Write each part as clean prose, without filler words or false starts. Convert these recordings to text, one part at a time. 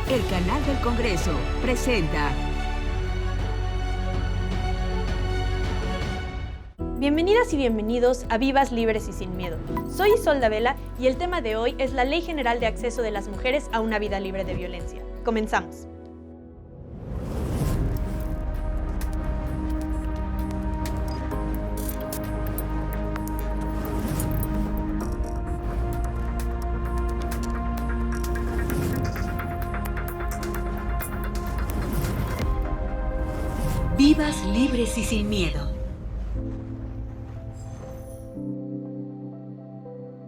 El canal del Congreso presenta. Bienvenidas y bienvenidos a Vivas, Libres y Sin Miedo. Soy Isolda Vela y el tema de hoy es la Ley General de Acceso de las Mujeres a una Vida Libre de Violencia. Comenzamos. Vivas, libres y sin miedo.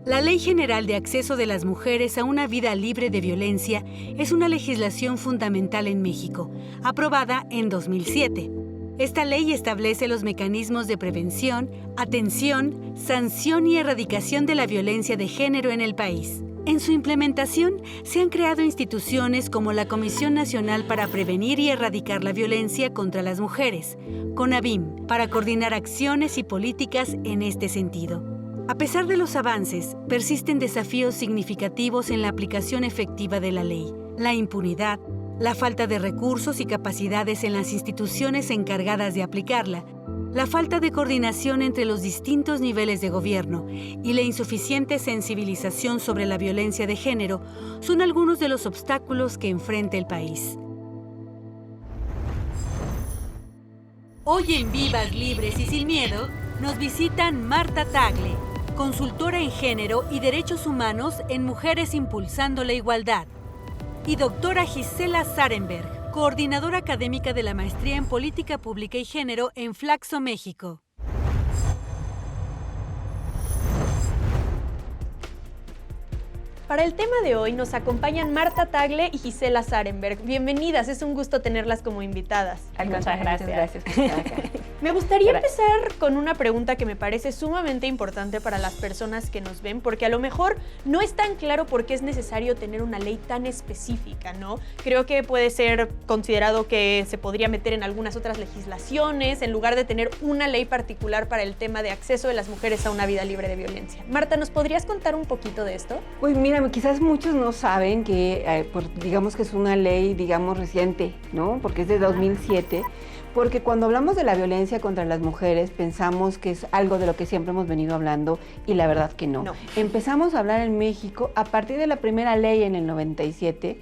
La Ley General de Acceso de las Mujeres a una Vida Libre de Violencia es una legislación fundamental en México, aprobada en 2007. Esta ley establece los mecanismos de prevención, atención, sanción y erradicación de la violencia de género en el país. En su implementación, se han creado instituciones como la Comisión Nacional para Prevenir y Erradicar la Violencia contra las Mujeres, CONAVIM, para coordinar acciones y políticas en este sentido. A pesar de los avances, persisten desafíos significativos en la aplicación efectiva de la ley. La impunidad, la falta de recursos y capacidades en las instituciones encargadas de aplicarla, la falta de coordinación entre los distintos niveles de gobierno y la insuficiente sensibilización sobre la violencia de género son algunos de los obstáculos que enfrenta el país. Hoy en Vivas, Libres y Sin Miedo nos visitan Marta Tagle, consultora en género y derechos humanos en Mujeres Impulsando la Igualdad, y doctora Gisela Sarenberg, coordinadora académica de la Maestría en Política Pública y Género en Flaxo, México. Para el tema de hoy nos acompañan Marta Tagle y Gisela Sarenberg. Bienvenidas, es un gusto tenerlas como invitadas. Muchas gracias. Me gustaría empezar con una pregunta que me parece sumamente importante para las personas que nos ven, porque a lo mejor no es tan claro por qué es necesario tener una ley tan específica, ¿no? Creo que puede ser considerado que se podría meter en algunas otras legislaciones en lugar de tener una ley particular para el tema de acceso de las mujeres a una vida libre de violencia. Marta, ¿nos podrías contar un poquito de esto? Pues mira, quizás muchos no saben que, digamos que es una ley, digamos, reciente, ¿no? Porque es de 2007. Porque cuando hablamos de la violencia contra las mujeres, pensamos que es algo de lo que siempre hemos venido hablando y la verdad que no. Empezamos a hablar en México a partir de la primera ley en el 97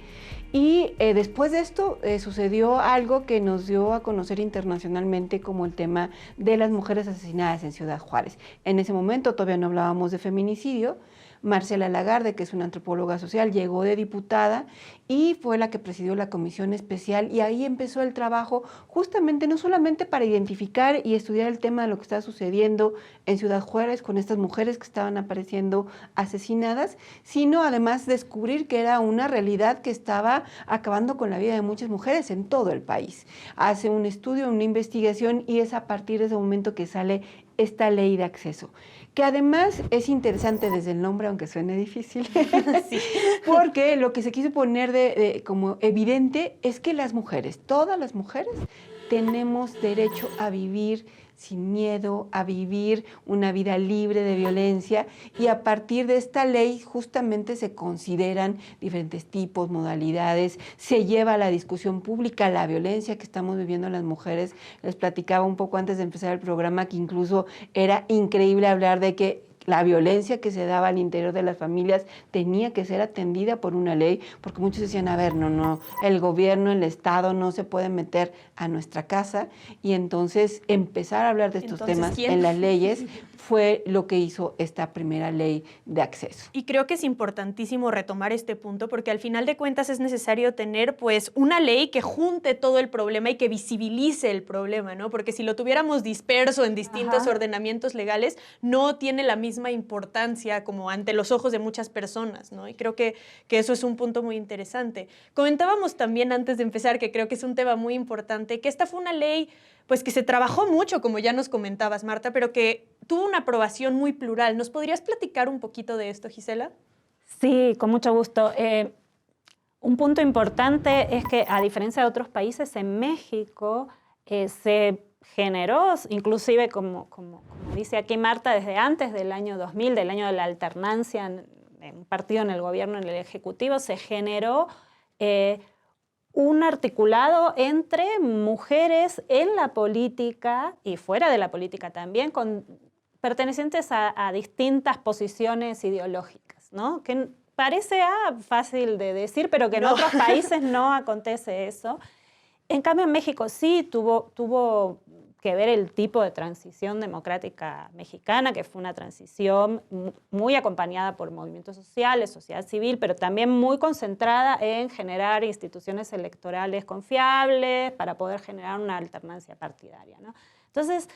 y después de esto sucedió algo que nos dio a conocer internacionalmente como el tema de las mujeres asesinadas en Ciudad Juárez. En ese momento todavía no hablábamos de feminicidio. Marcela Lagarde, que es una antropóloga social, llegó de diputada y fue la que presidió la comisión especial y ahí empezó el trabajo justamente no solamente para identificar y estudiar el tema de lo que está sucediendo en Ciudad Juárez con estas mujeres que estaban apareciendo asesinadas, sino además descubrir que era una realidad que estaba acabando con la vida de muchas mujeres en todo el país. Hace un estudio, una investigación y es a partir de ese momento que sale esta ley de acceso, que además es interesante desde el nombre, aunque suene difícil, sí. Porque lo que se quiso poner como evidente es que las mujeres, todas las mujeres, tenemos derecho a vivir sin miedo, a vivir una vida libre de violencia y a partir de esta ley justamente se consideran diferentes tipos, modalidades, se lleva a la discusión pública la violencia que estamos viviendo las mujeres. Les platicaba un poco antes de empezar el programa que incluso era increíble hablar de que la violencia que se daba al interior de las familias tenía que ser atendida por una ley, porque muchos decían, a ver, no, el gobierno, el Estado no se puede meter a nuestra casa, y entonces empezar a hablar de estos temas en las leyes fue lo que hizo esta primera ley de acceso. Y creo que es importantísimo retomar este punto, porque al final de cuentas es necesario tener pues una ley que junte todo el problema y que visibilice el problema, ¿no? Porque si lo tuviéramos disperso en distintos ordenamientos legales, no tiene la misma importancia como ante los ojos de muchas personas, ¿no? Y creo que eso es un punto muy interesante. Comentábamos también antes de empezar, que creo que es un tema muy importante, que esta fue una ley pues que se trabajó mucho, como ya nos comentabas, Marta, pero que tuvo una aprobación muy plural. ¿Nos podrías platicar un poquito de esto, Gisela? Sí, con mucho gusto. Un punto importante es que, a diferencia de otros países, en México se generó, inclusive como dice aquí Marta, desde antes del año 2000, del año de la alternancia en un partido en el gobierno, en el Ejecutivo, se generó un articulado entre mujeres en la política y fuera de la política también, pertenecientes a distintas posiciones ideológicas, ¿no? Que parece fácil de decir, pero que en otros países no acontece eso. En cambio, en México sí tuvo que ver el tipo de transición democrática mexicana, que fue una transición muy acompañada por movimientos sociales, sociedad civil, pero también muy concentrada en generar instituciones electorales confiables para poder generar una alternancia partidaria, ¿no? Entonces,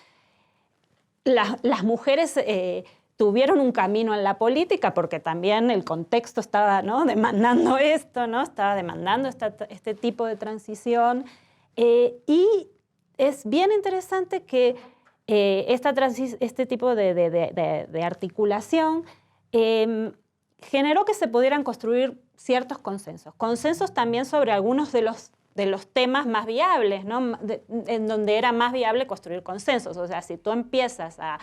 las mujeres tuvieron un camino en la política porque también el contexto estaba, ¿no?, demandando esto, ¿no? Estaba demandando este tipo de transición. Y es bien interesante que este tipo de articulación generó que se pudieran construir ciertos consensos también sobre algunos de los temas más viables, ¿no? En donde era más viable construir consensos. O sea, si tú empiezas a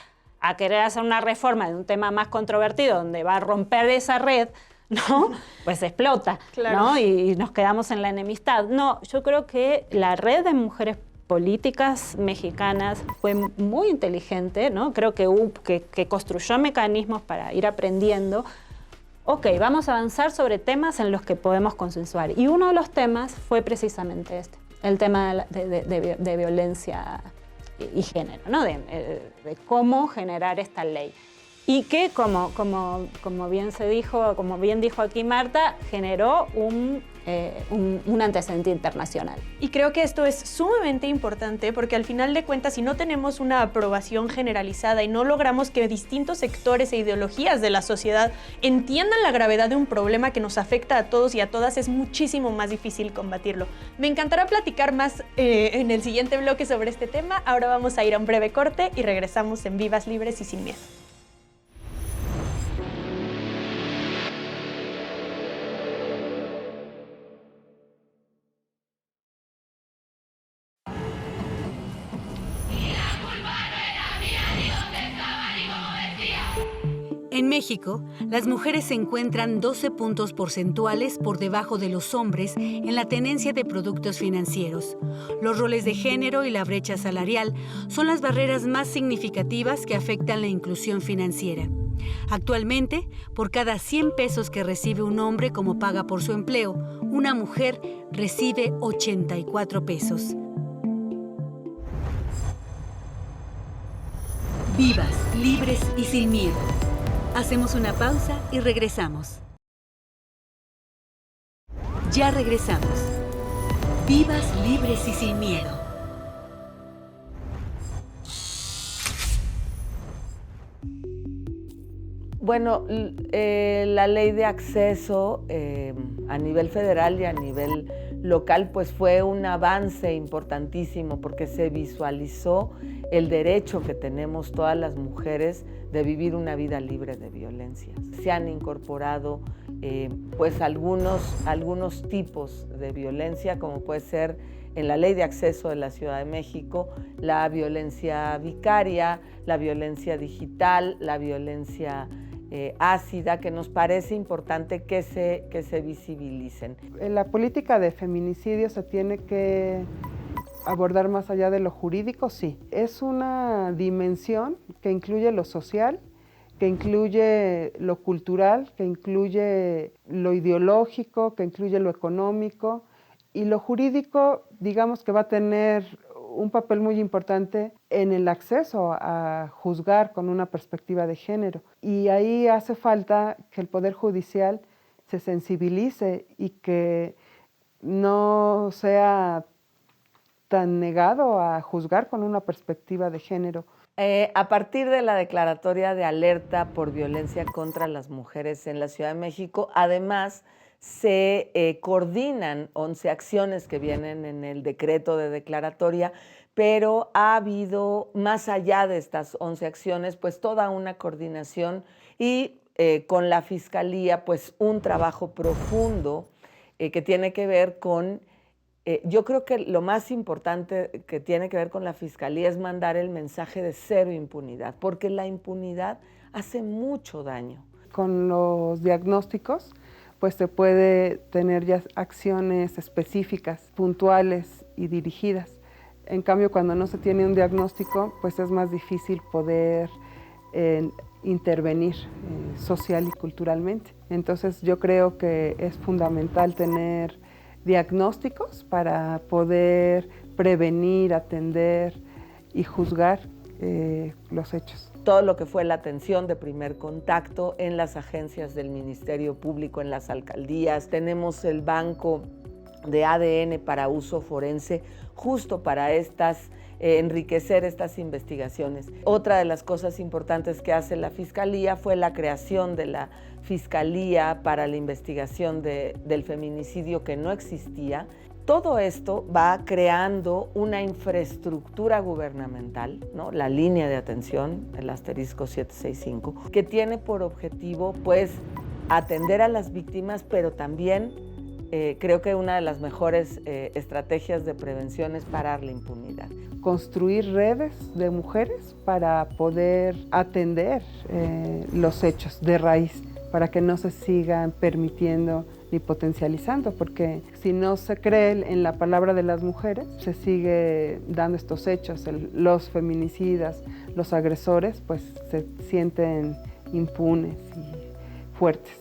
querer hacer una reforma de un tema más controvertido, donde va a romper esa red, ¿no? Pues explota, claro, ¿no? Y nos quedamos en la enemistad. No, yo creo que la red de mujeres políticas mexicanas fue muy inteligente, ¿no? Creo que construyó mecanismos para ir aprendiendo. Ok, vamos a avanzar sobre temas en los que podemos consensuar. Y uno de los temas fue precisamente el tema de violencia y género, ¿no? De cómo generar esta ley. Y que, como bien dijo aquí Marta, generó un antecedente internacional. Y creo que esto es sumamente importante porque al final de cuentas, si no tenemos una aprobación generalizada y no logramos que distintos sectores e ideologías de la sociedad entiendan la gravedad de un problema que nos afecta a todos y a todas, es muchísimo más difícil combatirlo. Me encantará platicar más en el siguiente bloque sobre este tema. Ahora vamos a ir a un breve corte y regresamos en Vivas, Libres y Sin Miedo. En México, las mujeres se encuentran 12 puntos porcentuales por debajo de los hombres en la tenencia de productos financieros. Los roles de género y la brecha salarial son las barreras más significativas que afectan la inclusión financiera. Actualmente, por cada 100 pesos que recibe un hombre como paga por su empleo, una mujer recibe 84 pesos. Vivas, libres y sin miedo. Hacemos una pausa y regresamos. Ya regresamos. Vivas, libres y sin miedo. Bueno, la ley de acceso a nivel federal y a nivel local pues fue un avance importantísimo porque se visualizó el derecho que tenemos todas las mujeres de vivir una vida libre de violencia. Se han incorporado pues algunos tipos de violencia, como puede ser en la Ley de Acceso de la Ciudad de México, la violencia vicaria, la violencia digital, la violencia ácida, que nos parece importante que se visibilicen. En la política de feminicidio se tiene que abordar más allá de lo jurídico, sí. Es una dimensión que incluye lo social, que incluye lo cultural, que incluye lo ideológico, que incluye lo económico, y lo jurídico, digamos que va a tener un papel muy importante en el acceso a juzgar con una perspectiva de género. Y ahí hace falta que el Poder Judicial se sensibilice y que no sea tan negado a juzgar con una perspectiva de género. A partir de la declaratoria de alerta por violencia contra las mujeres en la Ciudad de México, además se coordinan 11 acciones que vienen en el decreto de declaratoria, pero ha habido, más allá de estas 11 acciones, pues toda una coordinación y con la Fiscalía, pues un trabajo profundo que tiene que ver con yo creo que lo más importante que tiene que ver con la Fiscalía es mandar el mensaje de cero impunidad, porque la impunidad hace mucho daño. Con los diagnósticos pues se puede tener ya acciones específicas, puntuales y dirigidas. En cambio, cuando no se tiene un diagnóstico, pues es más difícil poder intervenir social y culturalmente. Entonces yo creo que es fundamental tener diagnósticos para poder prevenir, atender y juzgar los hechos. Todo lo que fue la atención de primer contacto en las agencias del Ministerio Público, en las alcaldías. Tenemos el banco de ADN para uso forense, justo para enriquecer estas investigaciones. Otra de las cosas importantes que hace la Fiscalía fue la creación de la Fiscalía para la investigación del feminicidio, que no existía. Todo esto va creando una infraestructura gubernamental, ¿no? La línea de atención, el asterisco 765, que tiene por objetivo, pues, atender a las víctimas, pero también creo que una de las mejores estrategias de prevención es parar la impunidad. Construir redes de mujeres para poder atender los hechos de raíz, para que no se sigan permitiendo ni potencializando, porque si no se cree en la palabra de las mujeres, se sigue dando estos hechos. Los feminicidas, los agresores, pues se sienten impunes y fuertes.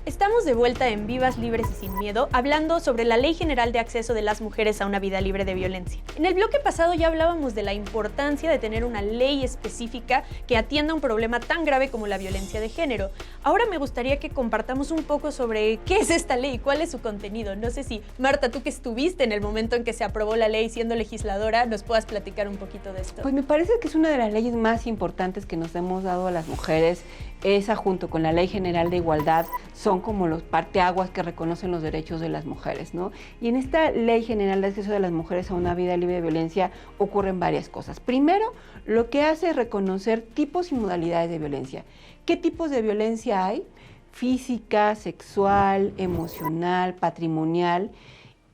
Estamos de vuelta en Vivas, Libres y Sin Miedo, hablando sobre la Ley General de Acceso de las Mujeres a una Vida Libre de Violencia. En el bloque pasado ya hablábamos de la importancia de tener una ley específica que atienda un problema tan grave como la violencia de género. Ahora me gustaría que compartamos un poco sobre qué es esta ley, cuál es su contenido. No sé si, Marta, tú que estuviste en el momento en que se aprobó la ley siendo legisladora, nos puedas platicar un poquito de esto. Pues me parece que es una de las leyes más importantes que nos hemos dado a las mujeres. Esa, junto con la Ley General de Igualdad, son como los parteaguas que reconocen los derechos de las mujeres, ¿no? Y en esta Ley General de Acceso de las Mujeres a una Vida Libre de Violencia ocurren varias cosas. Primero, lo que hace es reconocer tipos y modalidades de violencia. ¿Qué tipos de violencia hay? Física, sexual, emocional, patrimonial.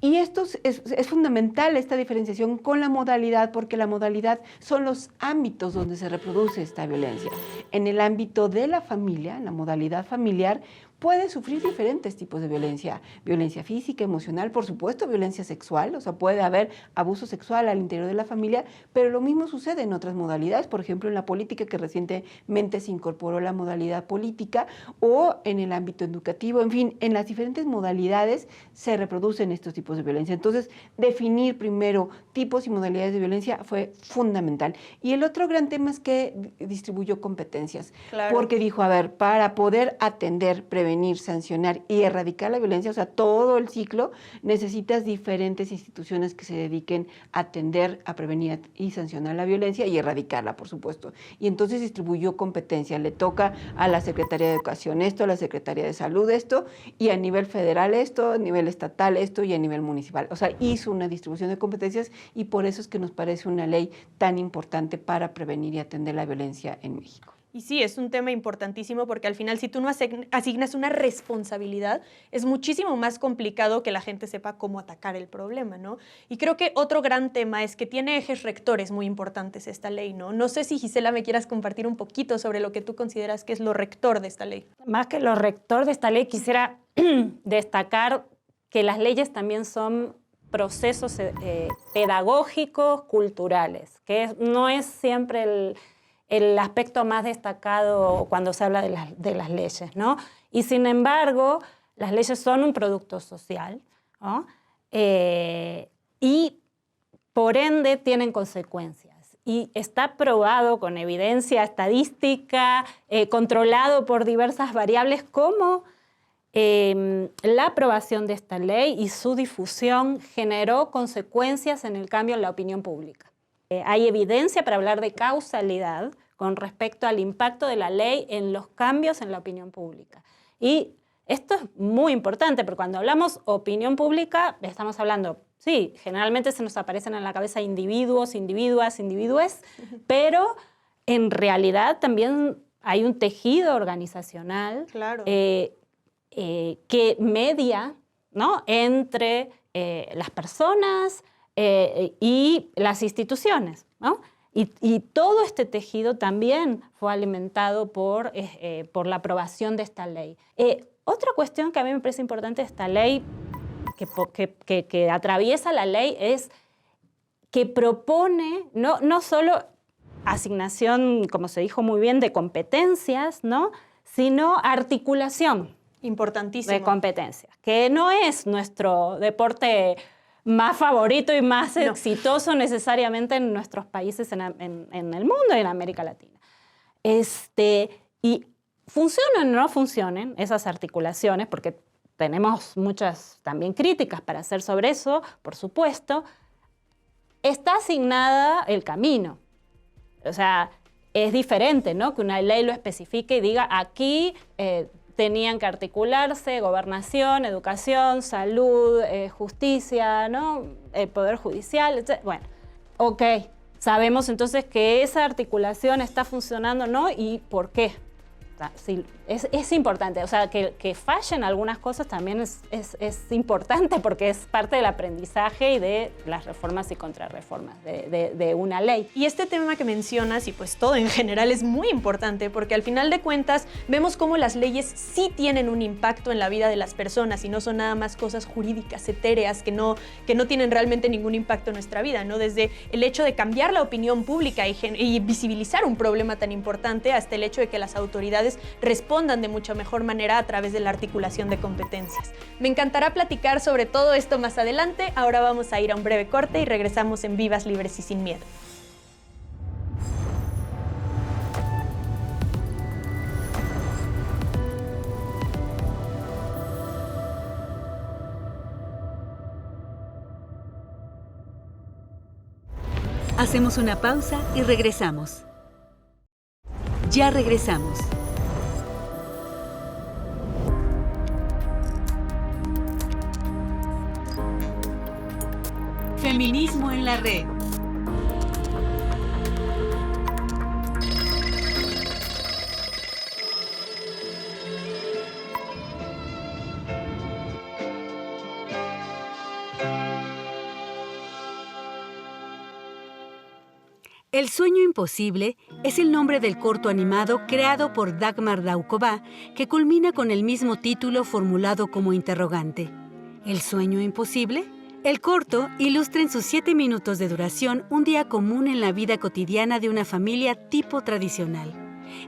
Y esto es fundamental, esta diferenciación con la modalidad, porque la modalidad son los ámbitos donde se reproduce esta violencia. En el ámbito de la familia, en la modalidad familiar, puede sufrir diferentes tipos de violencia. Violencia física, emocional, por supuesto, violencia sexual. O sea, puede haber abuso sexual al interior de la familia, pero lo mismo sucede en otras modalidades. Por ejemplo, en la política, que recientemente se incorporó la modalidad política, o en el ámbito educativo. En fin, en las diferentes modalidades se reproducen estos tipos de violencia. Entonces, definir primero tipos y modalidades de violencia fue fundamental. Y el otro gran tema es que distribuyó competencias. Claro. Porque dijo, a ver, para poder atender, prevenir, sancionar y erradicar la violencia, o sea, todo el ciclo, necesitas diferentes instituciones que se dediquen a atender, a prevenir y sancionar la violencia y erradicarla, por supuesto. Y entonces distribuyó competencia. Le toca a la Secretaría de Educación esto, a la Secretaría de Salud esto, y a nivel federal esto, a nivel estatal esto y a nivel municipal. O sea, hizo una distribución de competencias, y por eso es que nos parece una ley tan importante para prevenir y atender la violencia en México. Y sí, es un tema importantísimo, porque al final, si tú no asignas una responsabilidad, es muchísimo más complicado que la gente sepa cómo atacar el problema, ¿no? Y creo que otro gran tema es que tiene ejes rectores muy importantes esta ley, ¿no? No sé si, Gisela, me quieras compartir un poquito sobre lo que tú consideras que es lo rector de esta ley. Más que lo rector de esta ley, quisiera destacar que las leyes también son procesos pedagógicos, culturales, que no es siempre el aspecto más destacado cuando se habla de las leyes, ¿no? Y sin embargo, las leyes son un producto social, ¿no? Y por ende tienen consecuencias. Y está probado con evidencia estadística, controlado por diversas variables, cómo la aprobación de esta ley y su difusión generó consecuencias en el cambio en la opinión pública. Hay evidencia para hablar de causalidad con respecto al impacto de la ley en los cambios en la opinión pública. Y esto es muy importante, porque cuando hablamos opinión pública, estamos hablando, sí, generalmente se nos aparecen en la cabeza individuos, individuas, individues, pero en realidad también hay un tejido organizacional, Claro. Que media, ¿no?, entre las personas y las instituciones, ¿no? Y todo este tejido también fue alimentado por la aprobación de esta ley. Otra cuestión que a mí me parece importante de esta ley, que atraviesa la ley, es que propone no solo asignación, como se dijo muy bien, de competencias, ¿no?, sino articulación. Importantísimo. De competencias, que no es nuestro deporte más favorito y más exitoso necesariamente en nuestros países en el mundo y en América Latina. Y funcionan o no funcionen esas articulaciones, porque tenemos muchas también críticas para hacer sobre eso, por supuesto, está asignada el camino. O sea, es diferente, ¿no?, que una ley lo especifique y diga aquí tenían que articularse gobernación, educación, salud, justicia, ¿no?, el poder judicial, etc. Bueno, ok, sabemos entonces que esa articulación está funcionando, ¿no?, y por qué. Sí, es importante, o sea, que fallen algunas cosas también es importante porque es parte del aprendizaje y de las reformas y contrarreformas de una ley. Y este tema que mencionas, y pues todo en general, es muy importante porque al final de cuentas vemos cómo las leyes sí tienen un impacto en la vida de las personas y no son nada más cosas jurídicas, etéreas, que no tienen realmente ningún impacto en nuestra vida, ¿no? Desde el hecho de cambiar la opinión pública y visibilizar un problema tan importante hasta el hecho de que las autoridades respondan de mucha mejor manera a través de la articulación de competencias. Me encantará platicar sobre todo esto más adelante. Ahora vamos a ir a un breve corte y regresamos en Vivas, Libres y Sin Miedo. Hacemos una pausa y regresamos. Ya regresamos. Feminismo en la red. El sueño imposible es el nombre del corto animado creado por Dagmar Dauková, que culmina con el mismo título formulado como interrogante. ¿El sueño imposible? El corto ilustra en sus 7 minutos de duración un día común en la vida cotidiana de una familia tipo tradicional.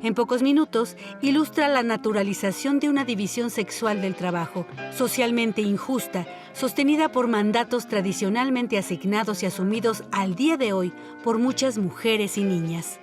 En pocos minutos ilustra la naturalización de una división sexual del trabajo, socialmente injusta, sostenida por mandatos tradicionalmente asignados y asumidos al día de hoy por muchas mujeres y niñas.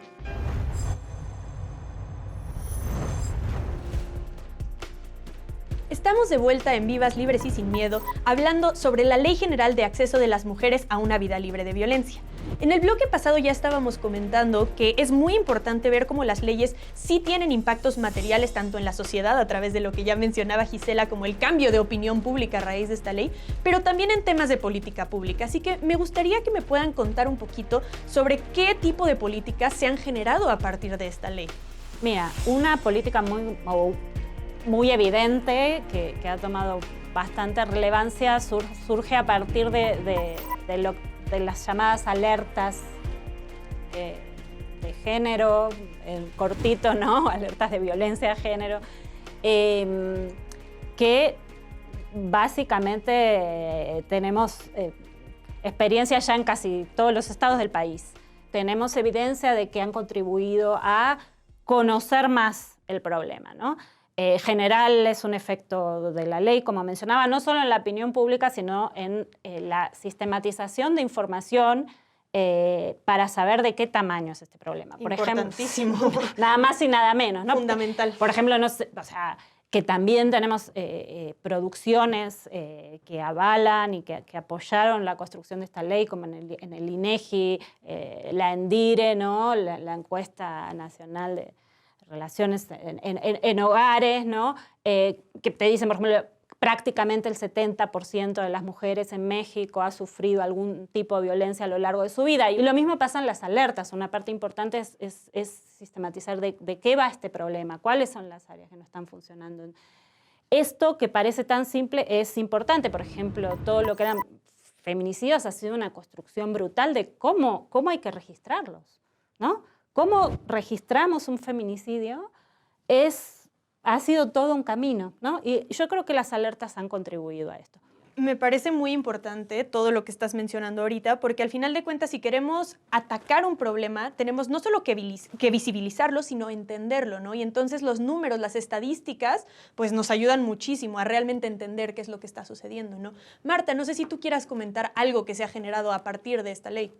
Estamos de vuelta en Vivas, Libres y Sin Miedo, hablando sobre la Ley General de Acceso de las Mujeres a una Vida Libre de Violencia. En el bloque pasado ya estábamos comentando que es muy importante ver cómo las leyes sí tienen impactos materiales tanto en la sociedad, a través de lo que ya mencionaba Gisela, como el cambio de opinión pública a raíz de esta ley, pero también en temas de política pública. Así que me gustaría que me puedan contar un poquito sobre qué tipo de políticas se han generado a partir de esta ley. Mira, una política muy evidente, que ha tomado bastante relevancia, surge a partir de las llamadas alertas de género, el cortito, ¿no? Alertas de violencia de género, que básicamente tenemos experiencia ya en casi todos los estados del país. Tenemos evidencia de que han contribuido a conocer más el problema, ¿no? General es un efecto de la ley, como mencionaba, no solo en la opinión pública, sino en la sistematización de información para saber de qué tamaño es este problema. Por Importantísimo. Ejemplo, nada más y nada menos, ¿no? Fundamental. Por ejemplo, que también tenemos producciones que avalan y que apoyaron la construcción de esta ley, como en el INEGI, la ENDIRE, ¿no? La encuesta nacional de relaciones en hogares, ¿no? Que te dicen, por ejemplo, prácticamente el 70% de las mujeres en México ha sufrido algún tipo de violencia a lo largo de su vida. Y lo mismo pasa en las alertas. Una parte importante es sistematizar de qué va este problema, cuáles son las áreas que no están funcionando. Esto que parece tan simple es importante. Por ejemplo, todo lo que eran feminicidios ha sido una construcción brutal de cómo hay que registrarlos. ¿no? Cómo registramos un feminicidio ha sido todo un camino, ¿no? Y yo creo que las alertas han contribuido a esto. Me parece muy importante todo lo que estás mencionando ahorita, porque al final de cuentas, si queremos atacar un problema, tenemos no solo que visibilizarlo, sino entenderlo, ¿no? Y entonces los números, las estadísticas, pues nos ayudan muchísimo a realmente entender qué es lo que está sucediendo, ¿no? Marta, no sé si tú quieras comentar algo que se ha generado a partir de esta ley.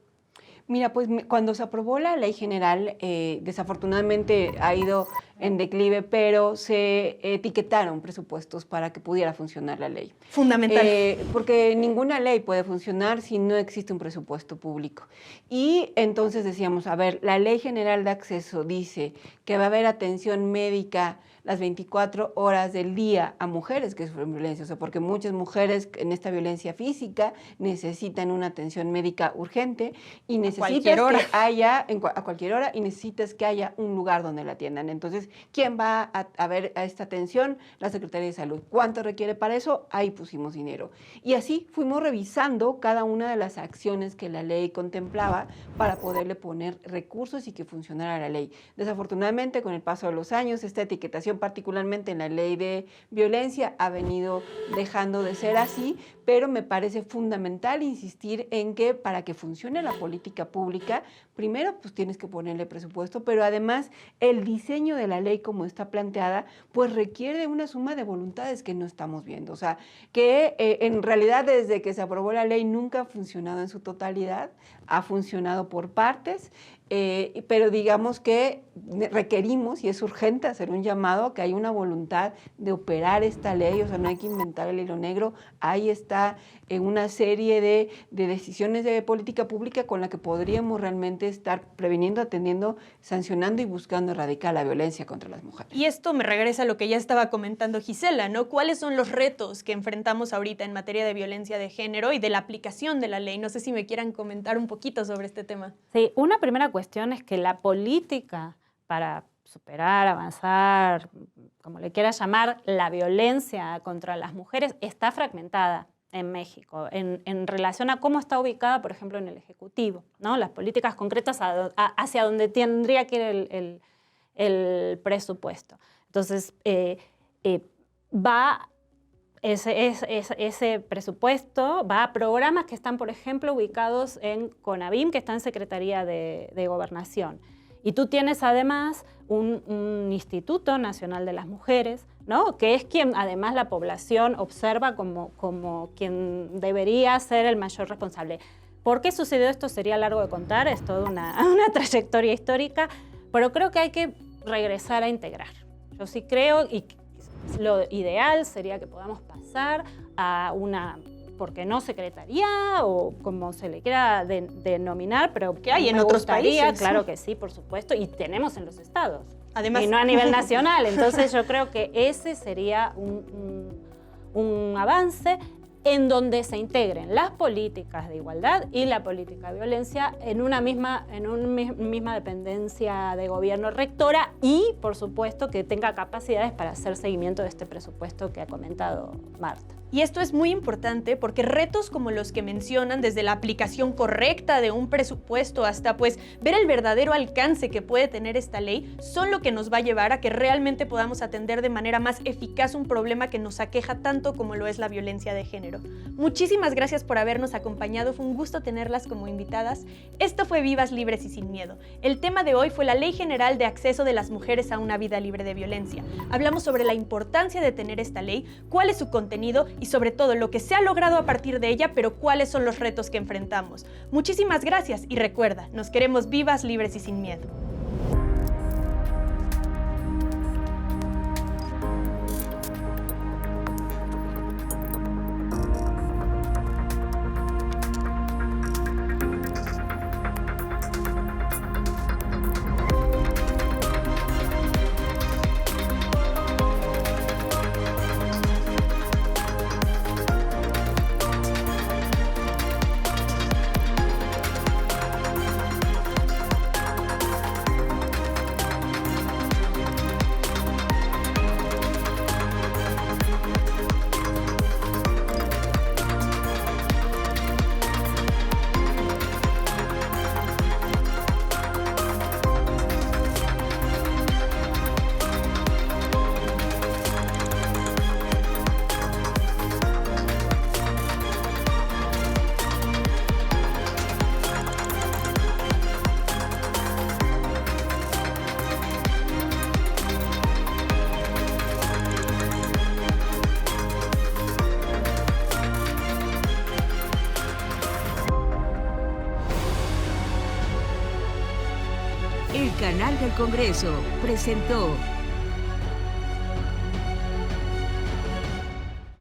Mira, pues cuando se aprobó la ley general, desafortunadamente ha ido en declive, pero se etiquetaron presupuestos para que pudiera funcionar la ley. Fundamental. Porque ninguna ley puede funcionar si no existe un presupuesto público. Y entonces decíamos, a ver, la Ley General de Acceso dice que va a haber atención médica las 24 horas del día a mujeres que sufren violencia, o sea, porque muchas mujeres en esta violencia física necesitan una atención médica urgente y necesitas que haya, a cualquier hora, y necesitas que haya un lugar donde la atiendan. Entonces, ¿quién va a ver a esta atención? La Secretaría de Salud. ¿Cuánto requiere para eso? Ahí pusimos dinero. Y así fuimos revisando cada una de las acciones que la ley contemplaba para poderle poner recursos y que funcionara la ley. Desafortunadamente, con el paso de los años, esta etiquetación, particularmente en la ley de violencia, ha venido dejando de ser así, pero me parece fundamental insistir en que para que funcione la política pública, primero pues tienes que ponerle presupuesto, pero además el diseño de la ley como está planteada, pues requiere una suma de voluntades que no estamos viendo. O sea, que en realidad desde que se aprobó la ley nunca ha funcionado en su totalidad, ha funcionado por partes, pero digamos que requerimos, y es urgente hacer un llamado a que hay una voluntad de operar esta ley, o sea, no hay que inventar el hilo negro, ahí está una serie de decisiones de política pública con la que podríamos realmente estar previniendo, atendiendo, sancionando y buscando erradicar la violencia contra las mujeres. Y esto me regresa a lo que ya estaba comentando Gisela, ¿no? ¿Cuáles son los retos que enfrentamos ahorita en materia de violencia de género y de la aplicación de la ley? No sé si me quieran comentar un poquito sobre este tema. Sí, una primera cuestión es que la política para superar, avanzar, como le quieras llamar, la violencia contra las mujeres está fragmentada en México en relación a cómo está ubicada, por ejemplo, en el Ejecutivo, ¿no? Las políticas concretas hacia donde tendría que ir el presupuesto. Entonces, ese presupuesto va a programas que están, por ejemplo, ubicados en CONAVIM, que está en Secretaría de Gobernación. Y tú tienes además un Instituto Nacional de las Mujeres, ¿no? Que es quien además la población observa como quien debería ser el mayor responsable. ¿Por qué sucedió esto? Sería largo de contar, es toda una trayectoria histórica, pero creo que hay que regresar a integrar. Yo sí creo, y lo ideal sería que podamos pasar a una, ¿por qué no secretaría o como se le quiera denominar? Pero que hay en otros países. Claro que sí, por supuesto, y tenemos en los estados. Además, y no a nivel nacional. Entonces yo creo que ese sería un avance en donde se integren las políticas de igualdad y la política de violencia en una misma dependencia de gobierno rectora y, por supuesto, que tenga capacidades para hacer seguimiento de este presupuesto que ha comentado Marta. Y esto es muy importante porque retos como los que mencionan, desde la aplicación correcta de un presupuesto hasta pues ver el verdadero alcance que puede tener esta ley, son lo que nos va a llevar a que realmente podamos atender de manera más eficaz un problema que nos aqueja tanto como lo es la violencia de género. Muchísimas gracias por habernos acompañado, fue un gusto tenerlas como invitadas. Esto fue Vivas, Libres y Sin Miedo. El tema de hoy fue la Ley General de Acceso de las Mujeres a una Vida Libre de Violencia. Hablamos sobre la importancia de tener esta ley, cuál es su contenido y sobre todo lo que se ha logrado a partir de ella, pero cuáles son los retos que enfrentamos. Muchísimas gracias y recuerda, nos queremos vivas, libres y sin miedo. El Canal del Congreso presentó